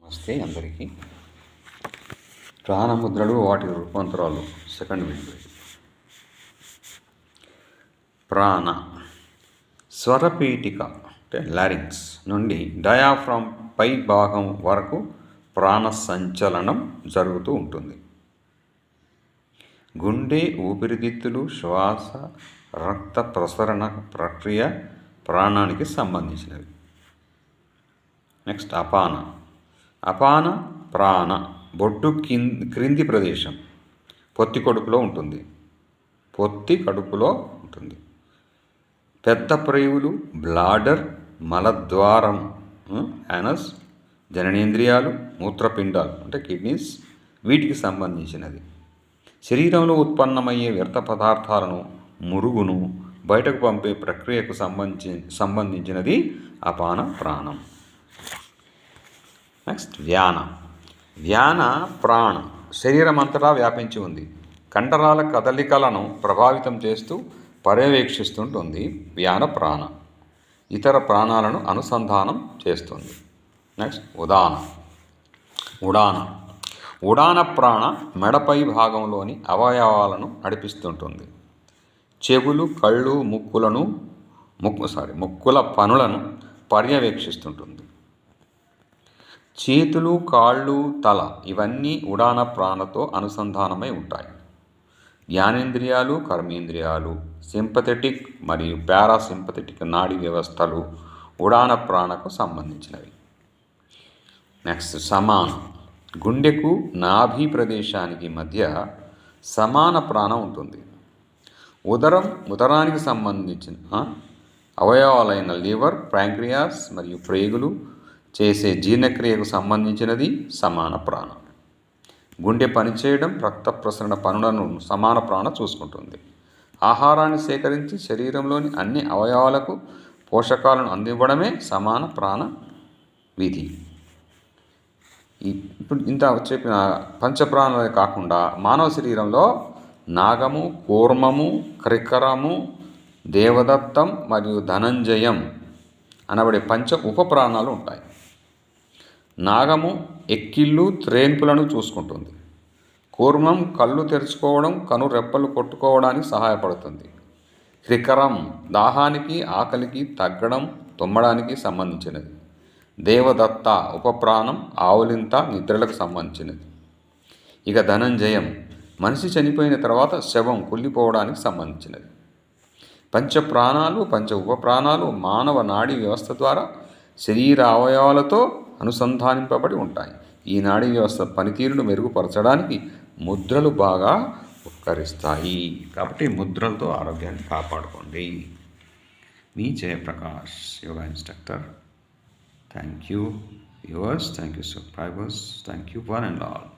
నమస్తే అందరికీ. ప్రాణముద్రలు వాటి రూపాంతరాలు సెకండ్ వీడియో. ప్రాణ స్వరపీఠిక అంటే లారింగ్స్ నుండి డయాఫ్రామ్ పై భాగం వరకు ప్రాణ సంచలనం జరుగుతూ ఉంటుంది. గుండె, ఊపిరితిత్తులు, శ్వాస, రక్త ప్రసరణ ప్రక్రియ ప్రాణానికి సంబంధించినవి. నెక్స్ట్ అపాన. అపాన ప్రాణ బొడ్డు క్రింది ప్రదేశం పొత్తి కడుపులో ఉంటుంది. పెద్ద ప్రేవులు, బ్లాడర్, మలద్వారం, యానస్, జననేంద్రియాలు, మూత్రపిండాలు అంటే కిడ్నీస్ వీటికి సంబంధించినది. శరీరంలో ఉత్పన్నమయ్యే వ్యర్థ పదార్థాలను, మురుగును బయటకు పంపే ప్రక్రియకు సంబంధించినది అపాన ప్రాణం. నెక్స్ట్ వ్యాన. వ్యాన ప్రాణం శరీరం అంతటా వ్యాపించి ఉంది. కండరాల కదలికలను ప్రభావితం చేస్తూ పర్యవేక్షిస్తుంటుంది. వ్యాన ప్రాణ ఇతర ప్రాణాలను అనుసంధానం చేస్తుంది. నెక్స్ట్ ఉదాన. ఉడాన. ఉడాన ప్రాణ మెడపై భాగంలోని అవయవాలను నడిపిస్తుంటుంది. చెవులు, కళ్ళు, ముక్కుల పనులను పర్యవేక్షిస్తుంటుంది. చేతులు, కాళ్ళు, తల ఇవన్నీ ఉడాన ప్రాణతో అనుసంధానమై ఉంటాయి. జ్ఞానేంద్రియాలు, కర్మేంద్రియాలు, సింపథెటిక్ మరియు పారాసింపథెటిక్ నాడీ వ్యవస్థలు ఉడాన ప్రాణకు సంబంధించినవి. నెక్స్ట్ సమాన. గుండెకు, నాభి ప్రదేశానికి మధ్య సమాన ప్రాణం ఉంటుంది. ఉదరానికి సంబంధించిన అవయవాలైన లివర్, ప్యాంక్రియాస్ మరియు ప్రేగులు చేసే జీర్ణక్రియకు సంబంధించినది సమాన ప్రాణం. గుండె పనిచేయడం, రక్త ప్రసరణ పనులను సమాన ప్రాణ చూసుకుంటుంది. ఆహారాన్ని సేకరించి శరీరంలోని అన్ని అవయవాలకు పోషకాలను అందివ్వడమే సమాన ప్రాణ విధి. ఇప్పుడు ఇంత చెప్పిన పంచప్రాణాలే కాకుండా మానవ శరీరంలో నాగము, కూర్మము, క్రికరము, దేవదత్తం మరియు ధనంజయం అనబడే పంచ ఉపప్రాణాలు ఉంటాయి. నాగము ఎక్కిళ్ళు, త్రేన్పులను చూసుకుంటుంది. కూర్మం కళ్ళు తెరుచుకోవడం, కను రెప్పలు కొట్టుకోవడానికి సహాయపడుతుంది. క్రికరం దాహానికి, ఆకలికి తగ్గడం, తుమ్మడానికి సంబంధించినది. దేవదత్త ఉపప్రాణం ఆవులింత, నిద్రలకు సంబంధించినది. ఇక ధనంజయం మనిషి చనిపోయిన తర్వాత శవం కుళ్ళిపోవడానికి సంబంధించినది. పంచప్రాణాలు, పంచ ఉపప్రాణాలు మానవ నాడీ వ్యవస్థ ద్వారా శరీర అవయవాలతో అనుసంధానింపబడి ఉంటాయి. ఈ నాడీ వ్యవస్థ పనితీరును మెరుగుపరచడానికి ముద్రలు బాగా ఉపకరిస్తాయి. కాబట్టి ముద్రలతో ఆరోగ్యాన్ని కాపాడుకోండి. మీ Jayaprakash, yoga instructor. Thank you viewers, thank you subscribers, thank you one and all.